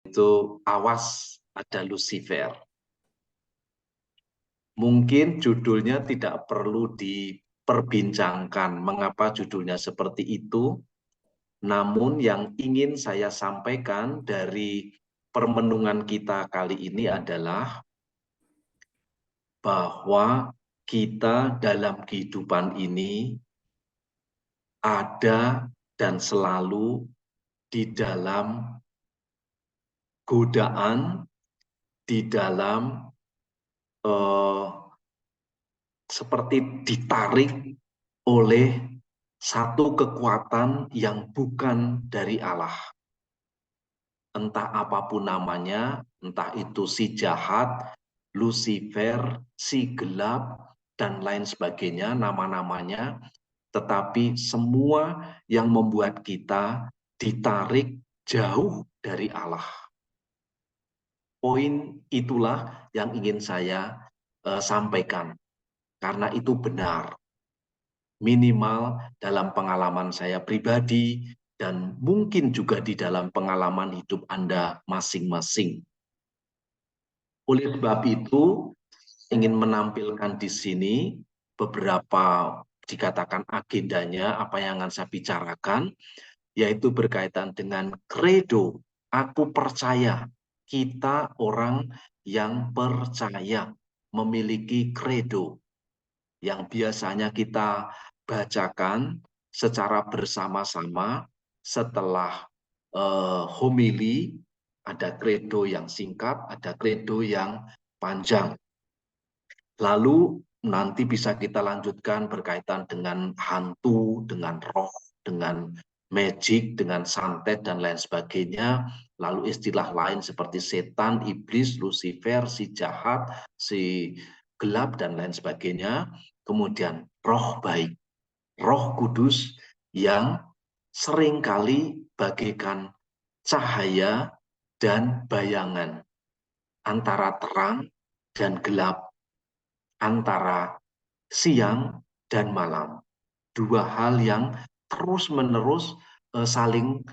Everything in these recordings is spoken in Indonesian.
Itu awas ada Lucifer. Mungkin judulnya tidak perlu diperbincangkan mengapa judulnya seperti itu, namun yang ingin saya sampaikan dari permenungan kita kali ini adalah bahwa kita dalam kehidupan ini ada dan selalu di dalam godaan, di dalam eh, seperti ditarik oleh satu kekuatan yang bukan dari Allah. Entah apapun namanya, entah itu si jahat, Lucifer, si gelap, dan lain sebagainya, nama-namanya, tetapi semua yang membuat kita ditarik jauh dari Allah. Poin itulah yang ingin saya sampaikan, karena itu benar. Minimal dalam pengalaman saya pribadi, dan mungkin juga di dalam pengalaman hidup Anda masing-masing. Oleh sebab itu, ingin menampilkan di sini beberapa dikatakan agendanya, apa yang akan saya bicarakan, yaitu berkaitan dengan kredo. Aku percaya, kita orang yang percaya memiliki kredo yang biasanya kita bacakan secara bersama-sama setelah homili. Ada kredo yang singkat, ada kredo yang panjang. Lalu nanti bisa kita lanjutkan berkaitan dengan hantu, dengan roh, dengan magic, dengan santet, dan lain sebagainya. Lalu istilah lain seperti setan, iblis, Lucifer, si jahat, si gelap, dan lain sebagainya. Kemudian roh baik, roh kudus yang seringkali bagaikan cahaya dan bayangan antara terang dan gelap, antara siang dan malam. Dua hal yang terus-menerus saling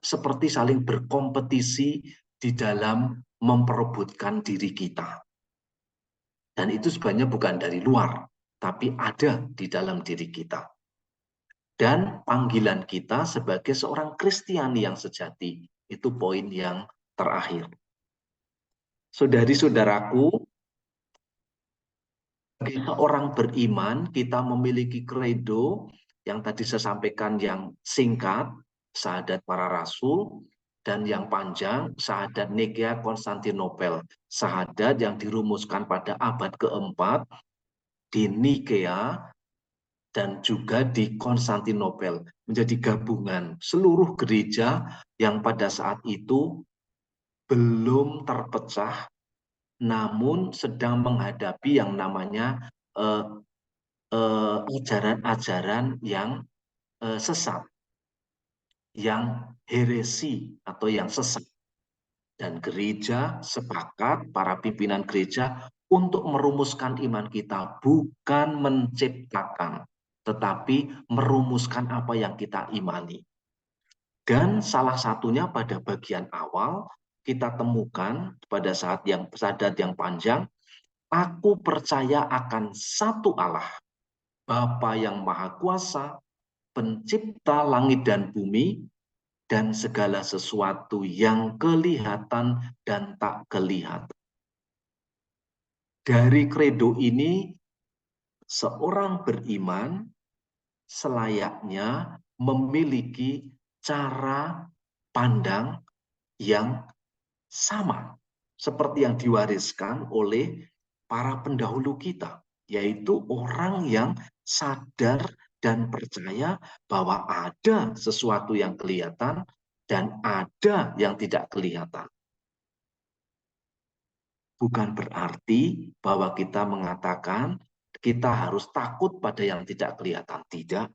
seperti saling berkompetisi di dalam memperebutkan diri kita. Dan itu sebenarnya bukan dari luar, tapi ada di dalam diri kita. Dan panggilan kita sebagai seorang Kristiani yang sejati, itu poin yang terakhir. Saudari-saudaraku, sebagai seorang beriman, kita memiliki kredo yang tadi saya sampaikan, yang singkat, Syahadat Para Rasul, dan yang panjang, Syahadat Nikea Konstantinopel. Syahadat yang dirumuskan pada abad keempat di Nikea dan juga di Konstantinopel, menjadi gabungan seluruh gereja yang pada saat itu belum terpecah, namun sedang menghadapi yang namanya ajaran-ajaran yang sesat, yang heresi atau yang sesat. Dan gereja sepakat, para pimpinan gereja, untuk merumuskan iman kita, bukan menciptakan, tetapi merumuskan apa yang kita imani. Dan salah satunya pada bagian awal, kita temukan pada saat yang Syahadat yang panjang, aku percaya akan satu Allah, Bapa yang Maha Kuasa, pencipta langit dan bumi, dan segala sesuatu yang kelihatan dan tak kelihatan. Dari kredo ini, seorang beriman selayaknya memiliki cara pandang yang sama seperti yang diwariskan oleh para pendahulu kita, yaitu orang yang sadar dan percaya bahwa ada sesuatu yang kelihatan dan ada yang tidak kelihatan. Bukan berarti bahwa kita mengatakan kita harus takut pada yang tidak kelihatan, tidak.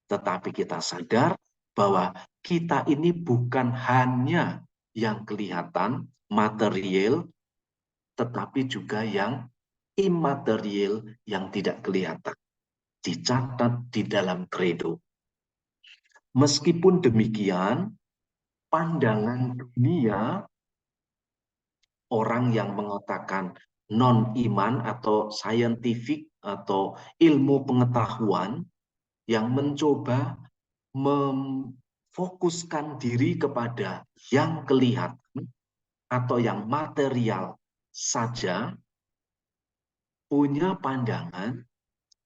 Tetapi kita sadar bahwa kita ini bukan hanya yang kelihatan, material, tetapi juga yang imaterial, yang tidak kelihatan. Dicatat di dalam kredo. Meskipun demikian, pandangan dunia, orang yang mengatakan non-iman atau scientific atau ilmu pengetahuan yang mencoba memfokuskan diri kepada yang kelihatan atau yang material saja, punya pandangan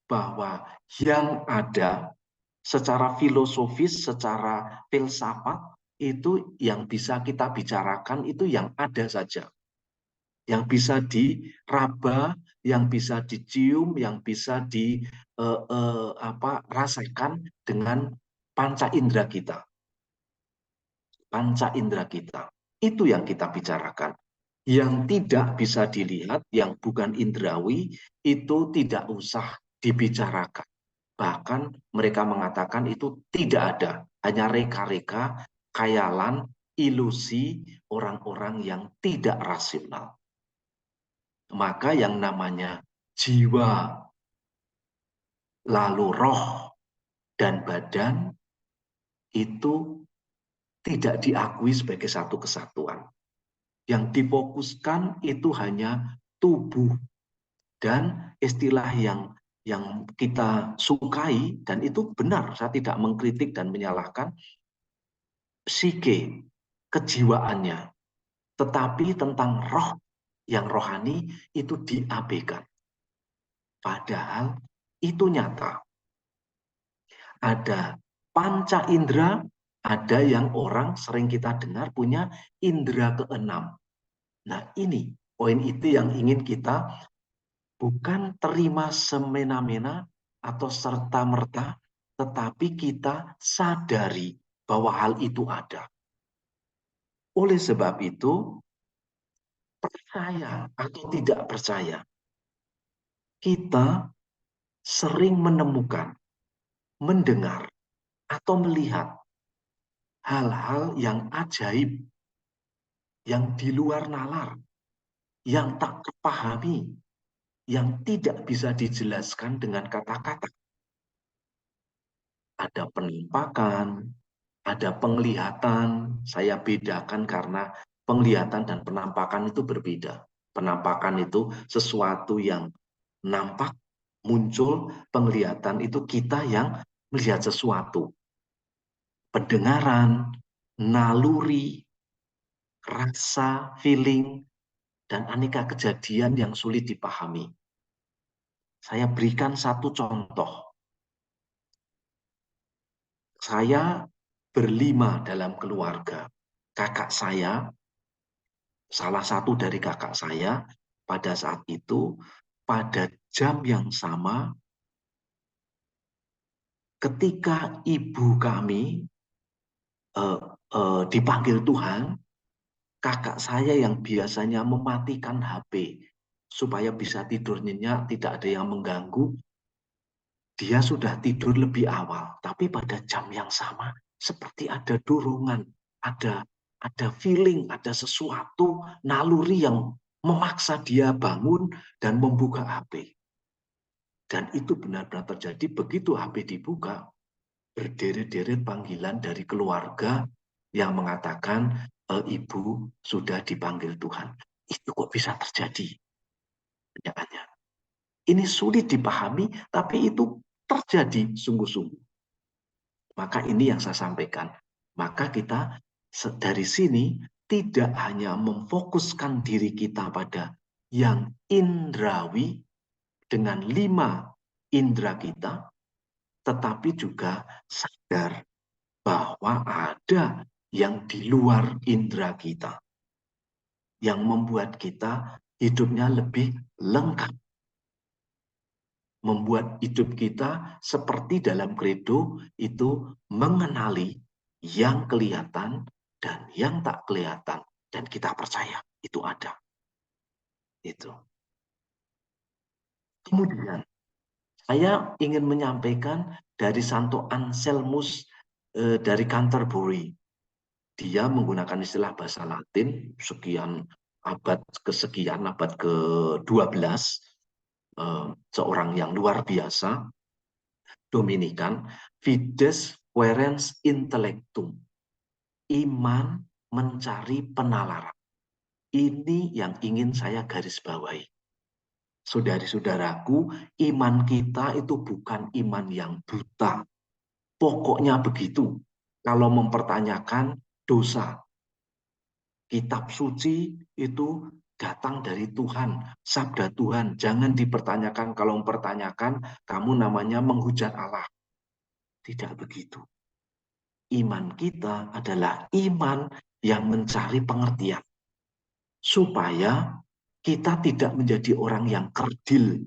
bahwa yang ada secara filosofis, secara filsafat, itu yang bisa kita bicarakan itu yang ada saja. Yang bisa diraba, yang bisa dicium, yang bisa rasakan dengan panca indera kita. Panca indera kita. Itu yang kita bicarakan. Yang tidak bisa dilihat, yang bukan indrawi, itu tidak usah dibicarakan. Bahkan mereka mengatakan itu tidak ada. Hanya reka-reka, khayalan, ilusi orang-orang yang tidak rasional. Maka yang namanya jiwa, lalu roh, dan badan itu tidak diakui sebagai satu kesatuan. Yang difokuskan itu hanya tubuh, dan istilah yang kita sukai, dan itu benar, saya tidak mengkritik dan menyalahkan, psike, kejiwaannya. Tetapi tentang roh yang rohani itu diabaikan. Padahal itu nyata. Ada panca indera, ada yang orang sering kita dengar punya indera keenam. Nah ini poin itu yang ingin kita bukan terima semena-mena atau serta-merta, tetapi kita sadari bahwa hal itu ada. Oleh sebab itu, percaya atau tidak percaya, kita sering menemukan, mendengar, atau melihat hal-hal yang ajaib, yang di luar nalar, yang tak terpahami, yang tidak bisa dijelaskan dengan kata-kata. Ada penampakan, ada penglihatan. Saya bedakan karena penglihatan dan penampakan itu berbeda. Penampakan itu sesuatu yang nampak, muncul. Penglihatan itu kita yang melihat sesuatu. Pendengaran, naluri, rasa, feeling, dan aneka kejadian yang sulit dipahami. Saya berikan satu contoh. Saya berlima dalam keluarga. Kakak saya, salah satu dari kakak saya, pada saat itu, pada jam yang sama, ketika ibu kami dipanggil Tuhan, kakak saya yang biasanya mematikan HP supaya bisa tidur nyenyak, tidak ada yang mengganggu, dia sudah tidur lebih awal. Tapi pada jam yang sama, seperti ada dorongan, ada feeling, ada sesuatu naluri yang memaksa dia bangun dan membuka HP. Dan itu benar-benar terjadi. Begitu HP dibuka, berderet-deret panggilan dari keluarga yang mengatakan ibu sudah dipanggil Tuhan. Itu kok bisa terjadi? Pertanyaannya. Ini sulit dipahami, tapi itu terjadi sungguh-sungguh. Maka ini yang saya sampaikan. Maka kita dari sini tidak hanya memfokuskan diri kita pada yang indrawi dengan 5 indera kita, tetapi juga sadar bahwa ada yang di luar indera kita yang membuat kita hidupnya lebih lengkap, membuat hidup kita seperti dalam kredo itu mengenali yang kelihatan dan yang tak kelihatan, dan kita percaya itu ada. Itu. Kemudian saya ingin menyampaikan dari Santo Anselmus dari Canterbury. Dia menggunakan istilah bahasa Latin sekian abad kesekian, abad ke-12, seorang yang luar biasa, Dominikan, Fides Querens Intellectum. iman mencari penalaran. Ini yang ingin saya garis bawahi. Saudari-saudaraku, iman kita itu bukan iman yang buta. Pokoknya begitu. Kalau mempertanyakan dosa, kitab suci itu datang dari Tuhan, sabda Tuhan. Jangan dipertanyakan, kalau mempertanyakan, kamu namanya menghujat Allah. Tidak begitu. Iman kita adalah iman yang mencari pengertian. Supaya kita tidak menjadi orang yang kerdil,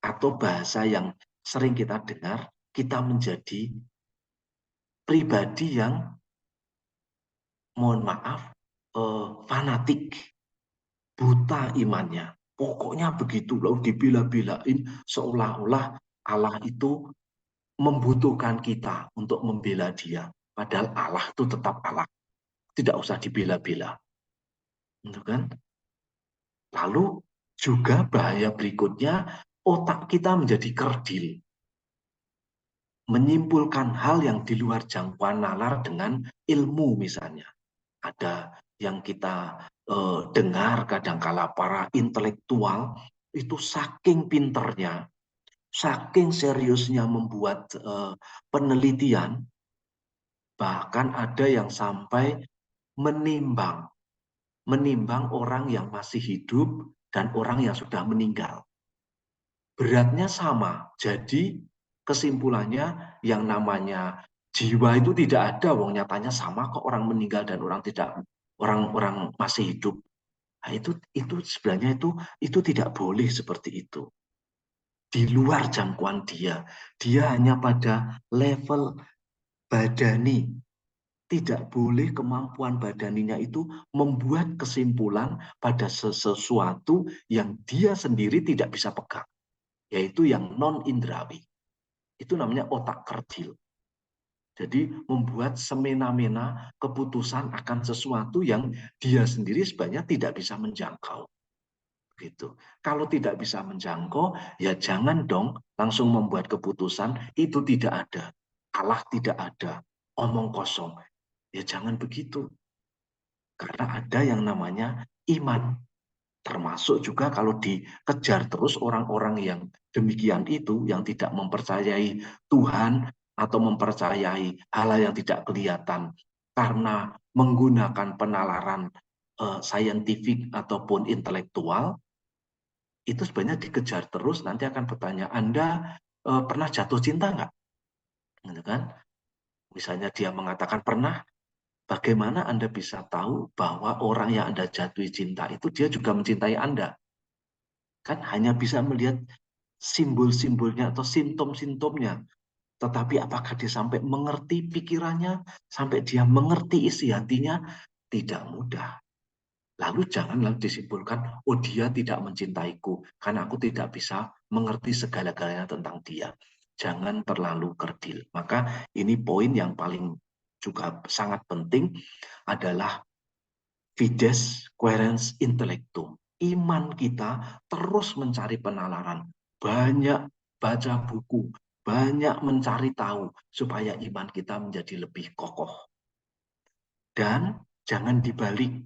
atau bahasa yang sering kita dengar, kita menjadi pribadi yang, mohon maaf, fanatik, buta imannya. Pokoknya begitu, lalu dibela-belain seolah-olah Allah itu membutuhkan kita untuk membela dia. Padahal Allah itu tetap Allah. Tidak usah dibela-bela. Kan? Lalu juga bahaya berikutnya, otak kita menjadi kerdil. Menyimpulkan hal yang di luar jangkauan nalar dengan ilmu misalnya. Ada yang kita dengar kadangkala para intelektual itu saking pinternya, saking seriusnya membuat penelitian, bahkan ada yang sampai menimbang orang yang masih hidup dan orang yang sudah meninggal. Beratnya sama. Jadi kesimpulannya yang namanya jiwa itu tidak ada, wong nyatanya sama kok orang meninggal dan orang masih hidup. Nah, itu sebenarnya itu tidak boleh seperti itu. Di luar jangkauan dia. Dia hanya pada level badani. Tidak boleh kemampuan badaninya itu membuat kesimpulan pada sesuatu yang dia sendiri tidak bisa pegang, yaitu yang non-indrawi. Itu namanya otak kerdil. Jadi membuat semena-mena keputusan akan sesuatu yang dia sendiri sebenarnya tidak bisa menjangkau. Gitu. Kalau tidak bisa menjangkau, ya jangan dong langsung membuat keputusan itu tidak ada. Allah tidak ada. Omong kosong. Ya jangan begitu. Karena ada yang namanya iman. Termasuk juga kalau dikejar terus orang-orang yang demikian itu, yang tidak mempercayai Tuhan atau mempercayai hal yang tidak kelihatan karena menggunakan penalaran saintifik ataupun intelektual, itu sebenarnya dikejar terus, nanti akan bertanya, Anda pernah jatuh cinta nggak? Gitu kan? Misalnya dia mengatakan pernah, bagaimana Anda bisa tahu bahwa orang yang Anda jatuhi cinta itu dia juga mencintai Anda? Kan hanya bisa melihat simbol-simbolnya atau simptom-simptomnya. Tetapi apakah dia sampai mengerti pikirannya, sampai dia mengerti isi hatinya? Tidak mudah. Lalu jangan lalu disimpulkan, oh dia tidak mencintaiku, karena aku tidak bisa mengerti segala-galanya tentang dia. Jangan terlalu kerdil. Maka ini poin yang paling juga sangat penting adalah fides querens intellectum. Iman kita terus mencari penalaran. Banyak baca buku, banyak mencari tahu supaya iman kita menjadi lebih kokoh. Dan jangan dibalik,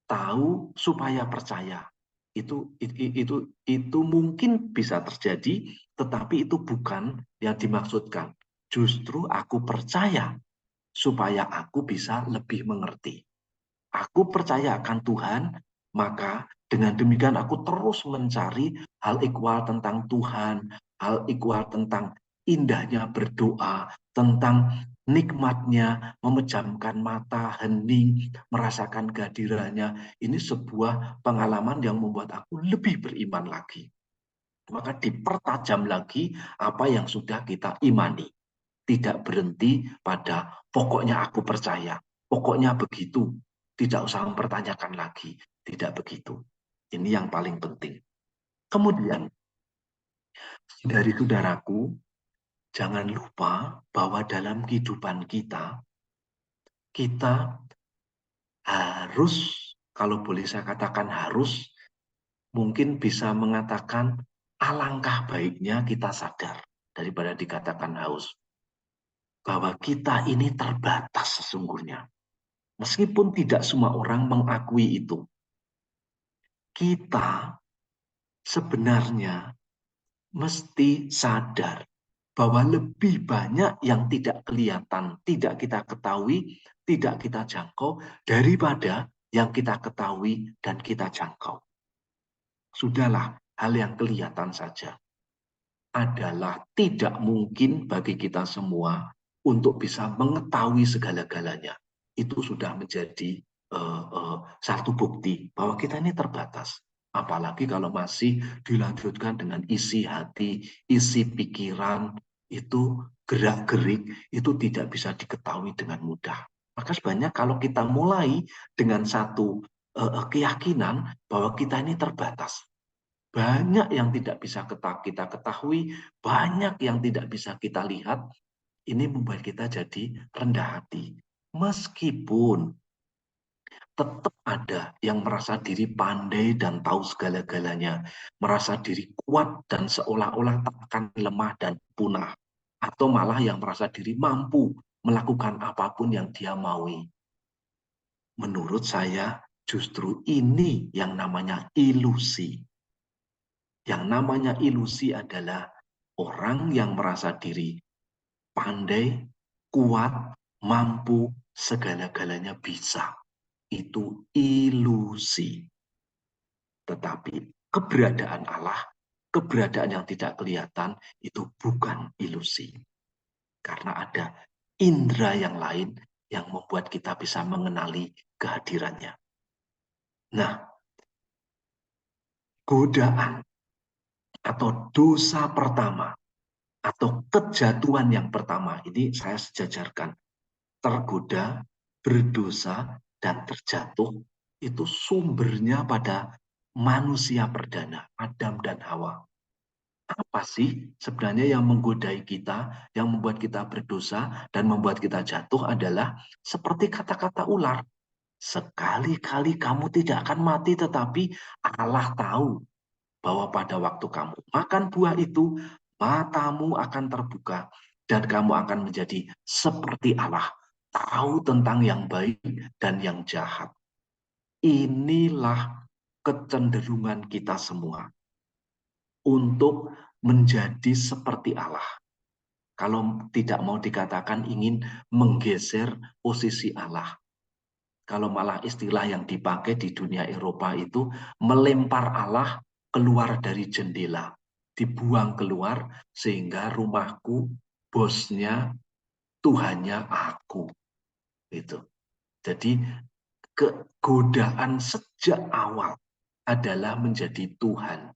tahu supaya percaya. Itu mungkin bisa terjadi, tetapi itu bukan yang dimaksudkan. Justru aku percaya supaya aku bisa lebih mengerti. Aku percaya akan Tuhan, maka dengan demikian aku terus mencari hal ikhwal tentang Tuhan, hal ikhwal tentang indahnya berdoa, tentang nikmatnya memejamkan mata, hening, merasakan kehadirannya. Ini sebuah pengalaman yang membuat aku lebih beriman lagi. Maka dipertajam lagi apa yang sudah kita imani. Tidak berhenti pada pokoknya aku percaya, pokoknya begitu. Tidak usah mempertanyakan lagi. Tidak begitu. Ini yang paling penting. Kemudian, dari saudaraku, jangan lupa bahwa dalam kehidupan kita, kita harus, kalau boleh saya katakan harus, mungkin bisa mengatakan alangkah baiknya kita sadar daripada dikatakan haus. bahwa kita ini terbatas sesungguhnya. Meskipun tidak semua orang mengakui itu. Kita sebenarnya mesti sadar bahwa lebih banyak yang tidak kelihatan, tidak kita ketahui, tidak kita jangkau, daripada yang kita ketahui dan kita jangkau. Sudahlah, hal yang kelihatan saja. Adalah tidak mungkin bagi kita semua untuk bisa mengetahui segala-galanya. Itu sudah menjadi satu bukti bahwa kita ini terbatas. Apalagi kalau masih dilanjutkan dengan isi hati, isi pikiran, itu gerak-gerik, itu tidak bisa diketahui dengan mudah. Maka sebenarnya kalau kita mulai dengan satu keyakinan bahwa kita ini terbatas, banyak yang tidak bisa kita ketahui, banyak yang tidak bisa kita lihat, ini membuat kita jadi rendah hati. Meskipun tetap ada yang merasa diri pandai dan tahu segala-galanya, merasa diri kuat dan seolah-olah tak akan lemah dan punah, atau malah yang merasa diri mampu melakukan apapun yang dia maui. Menurut saya, justru ini yang namanya ilusi. Yang namanya ilusi adalah orang yang merasa diri pandai, kuat, mampu, segala-galanya bisa. Itu ilusi. Tetapi keberadaan Allah, keberadaan yang tidak kelihatan, itu bukan ilusi. Karena ada indera yang lain yang membuat kita bisa mengenali kehadirannya. Nah, godaan atau dosa pertama atau kejatuhan yang pertama, ini saya sejajarkan. Tergoda, berdosa, dan terjatuh, itu sumbernya pada manusia perdana, Adam dan Hawa. Apa sih sebenarnya yang menggodai kita, yang membuat kita berdosa, dan membuat kita jatuh adalah seperti kata-kata ular. Sekali-kali kamu tidak akan mati, tetapi Allah tahu bahwa pada waktu kamu makan buah itu, matamu akan terbuka dan kamu akan menjadi seperti Allah, tahu tentang yang baik dan yang jahat. Inilah kecenderungan kita semua untuk menjadi seperti Allah. Kalau tidak mau dikatakan ingin menggeser posisi Allah. Kalau malah istilah yang dipakai di dunia Eropa itu melempar Allah keluar dari jendela, dibuang keluar sehingga rumahku, bosnya, Tuhannya aku. Itu. Jadi kegodaan sejak awal adalah menjadi Tuhan.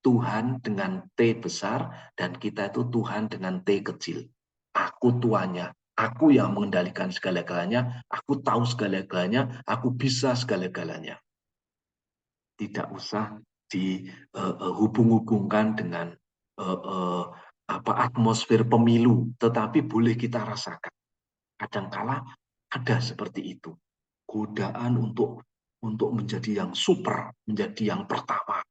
Tuhan dengan T besar dan kita itu Tuhan dengan T kecil. Aku tuanya, aku yang mengendalikan segala-galanya, aku tahu segala-galanya, aku bisa segala-galanya. Tidak usah dihubung-hubungkan dengan atmosfer pemilu, tetapi boleh kita rasakan. Kadangkala ada seperti itu. Godaan untuk menjadi yang super, menjadi yang pertama.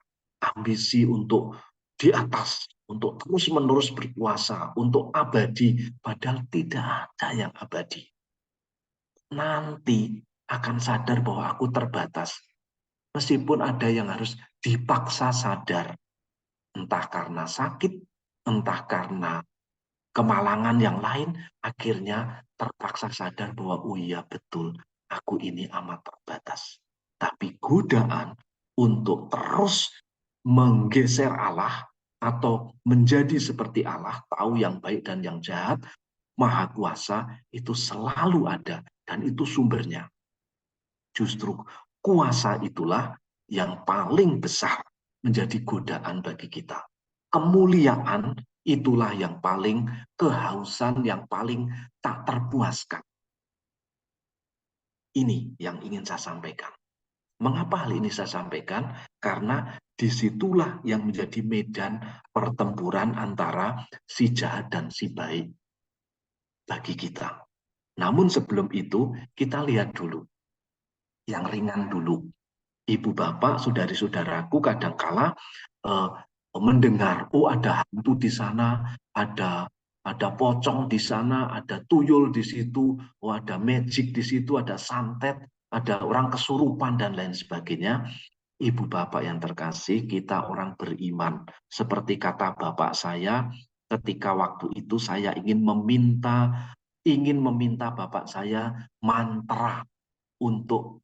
Ambisi untuk di atas, untuk terus-menerus berkuasa, untuk abadi, padahal tidak ada yang abadi. Nanti akan sadar bahwa aku terbatas. Meskipun ada yang harus dipaksa sadar, entah karena sakit, entah karena kemalangan yang lain, akhirnya terpaksa sadar bahwa oh iya betul, aku ini amat terbatas. Tapi godaan untuk terus menggeser Allah atau menjadi seperti Allah, tahu yang baik dan yang jahat, maha kuasa, itu selalu ada dan itu sumbernya. Justru kuasa itulah yang paling besar menjadi godaan bagi kita. Kemuliaan itulah yang paling kehausan, yang paling tak terpuaskan. Ini yang ingin saya sampaikan. Mengapa hal ini saya sampaikan? Karena disitulah yang menjadi medan pertempuran antara si jahat dan si baik bagi kita. Namun sebelum itu, kita lihat dulu. Yang ringan dulu. Ibu bapak, saudari-saudaraku kadangkala mendengar, oh ada hantu di sana, ada ada pocong di sana, ada tuyul di situ, ada magic di situ, ada santet, ada orang kesurupan dan lain sebagainya. Ibu bapak yang terkasih, kita orang beriman. Seperti kata bapak saya, ketika waktu itu saya ingin meminta bapak saya mantra untuk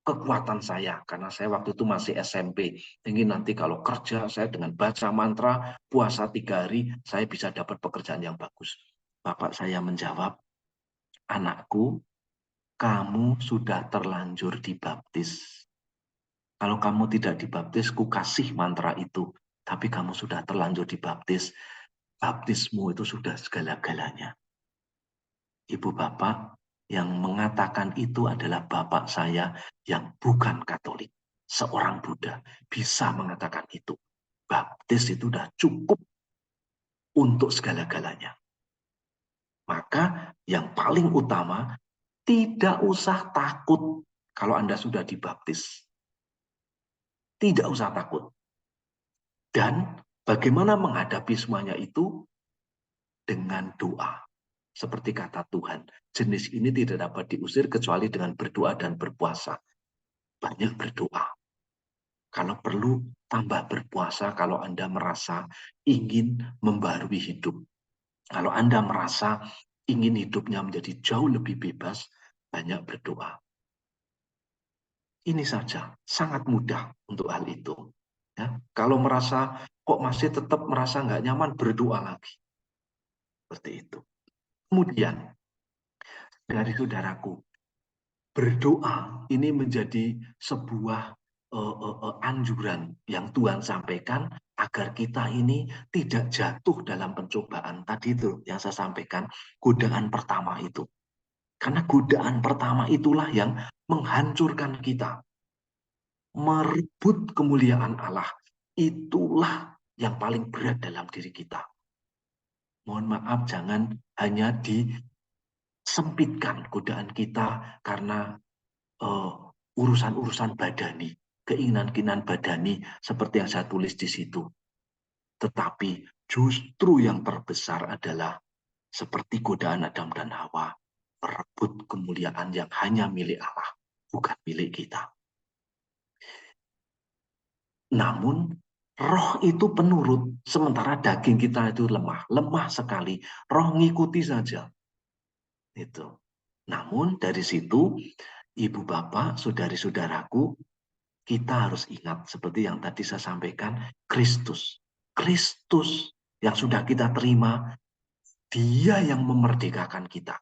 kekuatan saya, karena saya waktu itu masih SMP. Ingin nanti kalau kerja saya dengan baca mantra, puasa 3 hari, saya bisa dapat pekerjaan yang bagus. Bapak saya menjawab, anakku, kamu sudah terlanjur dibaptis. Kalau kamu tidak dibaptis, ku kasih mantra itu. Tapi kamu sudah terlanjur dibaptis. Baptismu itu sudah segala-galanya. Ibu bapak yang mengatakan itu adalah bapak saya yang bukan Katolik. Seorang Buddha bisa mengatakan itu. Baptis itu sudah cukup untuk segala-galanya. Maka yang paling utama, tidak usah takut kalau Anda sudah dibaptis. Tidak usah takut. Dan bagaimana menghadapi semuanya itu? Dengan doa. Seperti kata Tuhan, jenis ini tidak dapat diusir kecuali dengan berdoa dan berpuasa. Banyak berdoa. Kalau perlu, tambah berpuasa kalau Anda merasa ingin membarui hidup. Kalau Anda merasa ingin hidupnya menjadi jauh lebih bebas, banyak berdoa. Ini saja, sangat mudah untuk hal itu. Ya, kalau merasa kok masih tetap merasa nggak nyaman, berdoa lagi. Seperti itu. Kemudian, dari saudaraku, berdoa ini menjadi sebuah anjuran yang Tuhan sampaikan agar kita ini tidak jatuh dalam pencobaan. Tadi itu yang saya sampaikan, godaan pertama itu. Karena godaan pertama itulah yang menghancurkan kita. Merebut kemuliaan Allah. Itulah yang paling berat dalam diri kita. Mohon maaf, jangan hanya disempitkan godaan kita karena urusan-urusan badani, keinginan-keinginan badani seperti yang saya tulis di situ. Tetapi justru yang terbesar adalah seperti godaan Adam dan Hawa, merebut kemuliaan yang hanya milik Allah, bukan milik kita. Namun roh itu penurut, sementara daging kita itu lemah sekali. Roh ngikuti saja. Itu. Namun dari situ, ibu bapak, saudari-saudaraku, kita harus ingat seperti yang tadi saya sampaikan, Kristus. Kristus yang sudah kita terima, Dia yang memerdekakan kita.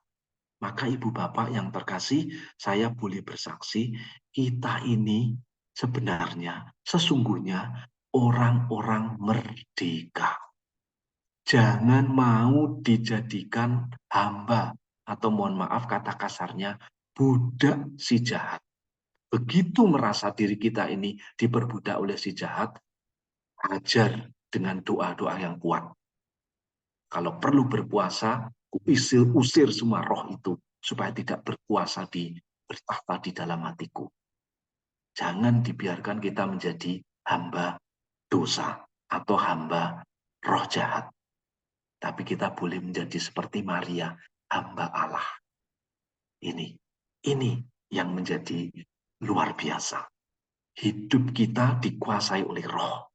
Maka ibu bapak yang terkasih, saya boleh bersaksi, kita ini sebenarnya, sesungguhnya orang-orang merdeka. Jangan mau dijadikan hamba, atau mohon maaf kata kasarnya, budak si jahat. Begitu merasa diri kita ini diperbudak oleh si jahat, ajar dengan doa-doa yang kuat. Kalau perlu berpuasa, usir semua roh itu supaya tidak berkuasa bertahta di dalam hatiku. Jangan dibiarkan kita menjadi hamba dosa atau hamba roh jahat. Tapi kita boleh menjadi seperti Maria, hamba Allah. Ini yang menjadi luar biasa. Hidup kita dikuasai oleh roh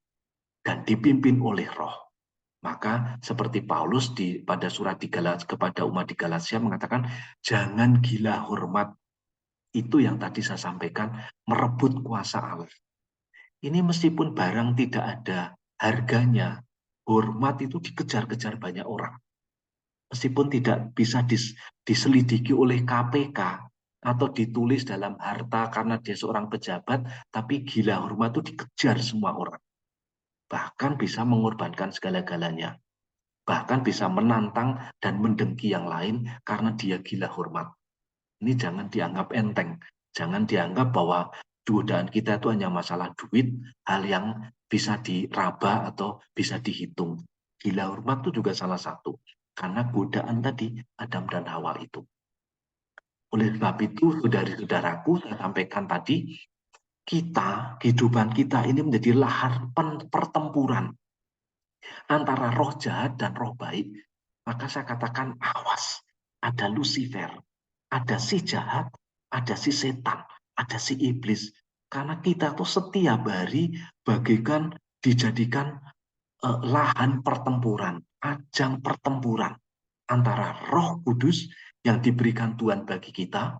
dan dipimpin oleh roh. Maka seperti Paulus pada surat kepada umat di Galatia mengatakan, jangan gila hormat. Itu yang tadi saya sampaikan, merebut kuasa Allah. Ini meskipun barang tidak ada harganya, hormat itu dikejar-kejar banyak orang. Meskipun tidak bisa diselidiki oleh KPK atau ditulis dalam harta karena dia seorang pejabat, tapi gila hormat itu dikejar semua orang. Bahkan bisa mengorbankan segala-galanya. Bahkan bisa menantang dan mendengki yang lain karena dia gila hormat. Ini jangan dianggap enteng. Jangan dianggap bahwa godaan kita itu hanya masalah duit, hal yang bisa diraba atau bisa dihitung. Gila hormat itu juga salah satu. Karena godaan tadi, Adam dan Hawa itu. Oleh sebab itu, saudari-saudaraku, saya sampaikan tadi, kehidupan kita ini menjadi lahan pertempuran antara roh jahat dan roh baik. maka saya katakan awas, ada Lucifer, ada si jahat, ada si setan, ada si iblis. Karena kita tuh setiap hari bagaikan dijadikan lahan pertempuran, ajang pertempuran antara Roh Kudus yang diberikan Tuhan bagi kita.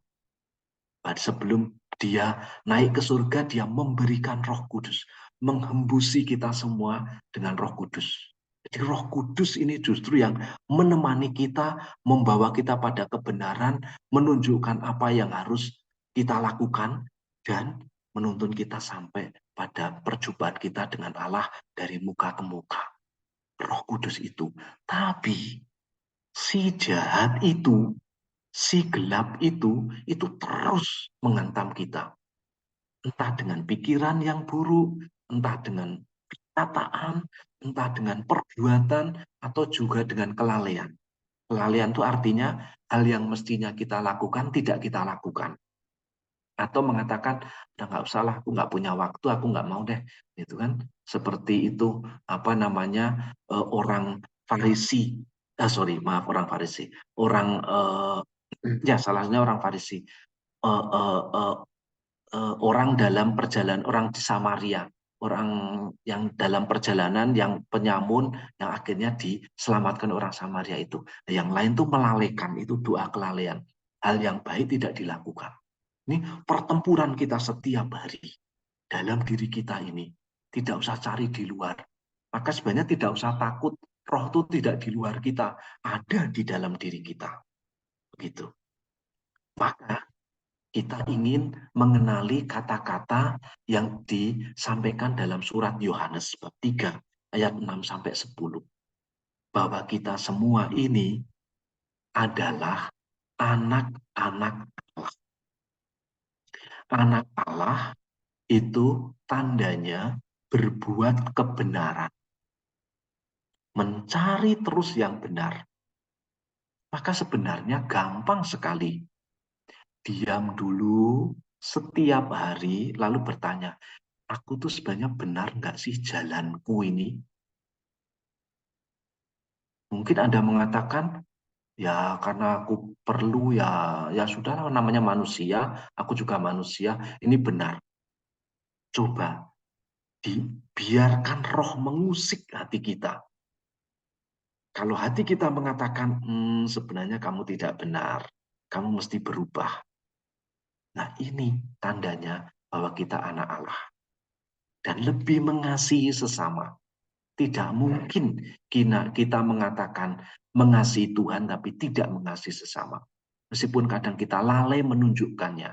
Sebelum dia naik ke surga, dia memberikan Roh Kudus, menghembusi kita semua dengan Roh Kudus. Jadi Roh Kudus ini justru yang menemani kita, membawa kita pada kebenaran, menunjukkan apa yang harus kita lakukan, dan menuntun kita sampai pada perjumpaan kita dengan Allah dari muka ke muka. Roh Kudus itu. Tapi si jahat itu, si gelap itu terus menghantam kita. Entah dengan pikiran yang buruk, entah dengan perkataan, entah dengan perbuatan, atau juga dengan kelalaian. Kelalaian itu artinya hal yang mestinya kita lakukan, tidak kita lakukan. Atau mengatakan, udah nggak usah lah, aku nggak punya waktu, aku nggak mau deh. Gitu kan. Seperti itu, apa namanya, orang Farisi. Maaf, orang Farisi. Orang, ya salahnya orang Farisi. Uh, uh, uh, orang dalam perjalanan, orang di Samaria, orang yang dalam perjalanan, yang penyamun, yang akhirnya diselamatkan orang Samaria itu. Nah, yang lain tuh melalaikan, itu doa kelalaian. Hal yang baik tidak dilakukan. Ini pertempuran kita setiap hari dalam diri kita ini. Tidak usah cari di luar. Maka sebenarnya tidak usah takut. Roh itu tidak di luar kita, ada di dalam diri kita. Begitu. Maka kita ingin mengenali kata-kata yang disampaikan dalam surat Yohanes bab 3 ayat 6 sampai 10. Bahwa kita semua ini adalah anak-anak Allah. Anak Allah itu tandanya berbuat kebenaran. Mencari terus yang benar. Maka sebenarnya gampang sekali. Diam dulu setiap hari lalu bertanya, aku tuh sebenarnya benar nggak sih jalanku ini? Mungkin Anda mengatakan, ya karena aku perlu ya sudah namanya manusia, aku juga manusia, ini benar. Coba dibiarkan roh mengusik hati kita. Kalau hati kita mengatakan, sebenarnya kamu tidak benar, kamu mesti berubah. Nah ini tandanya bahwa kita anak Allah. Dan lebih mengasihi sesama. Tidak mungkin kita mengatakan mengasihi Tuhan tapi tidak mengasihi sesama. Meskipun kadang kita lalai menunjukkannya.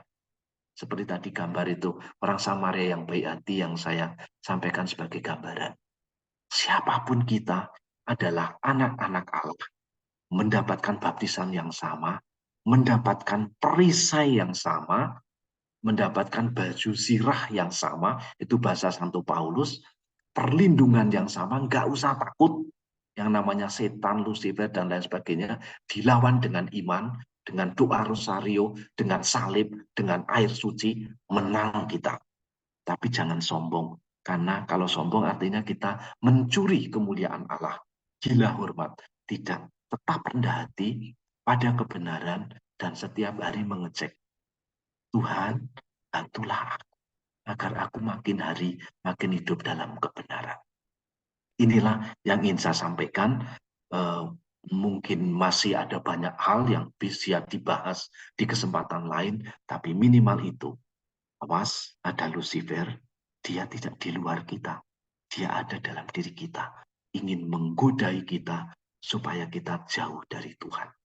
Seperti tadi gambar itu, orang Samaria yang baik hati yang saya sampaikan sebagai gambaran. Siapapun kita adalah anak-anak Allah. Mendapatkan baptisan yang sama, mendapatkan perisai yang sama, mendapatkan baju zirah yang sama, itu bahasa Santo Paulus, perlindungan yang sama, nggak usah takut. Yang namanya setan, Lucifer, dan lain sebagainya, dilawan dengan iman, dengan doa rosario, dengan salib, dengan air suci, menang kita. Tapi jangan sombong, karena kalau sombong artinya kita mencuri kemuliaan Allah. Gila hormat, tidak. Tetap rendah hati pada kebenaran dan setiap hari mengecek. Tuhan, bantulah aku agar aku makin hari makin hidup dalam kebenaran. Inilah yang ingin saya sampaikan. Mungkin masih ada banyak hal yang bisa dibahas di kesempatan lain, tapi minimal itu. Awas, ada Lucifer, dia tidak di luar kita. Dia ada dalam diri kita, ingin menggodai kita supaya kita jauh dari Tuhan.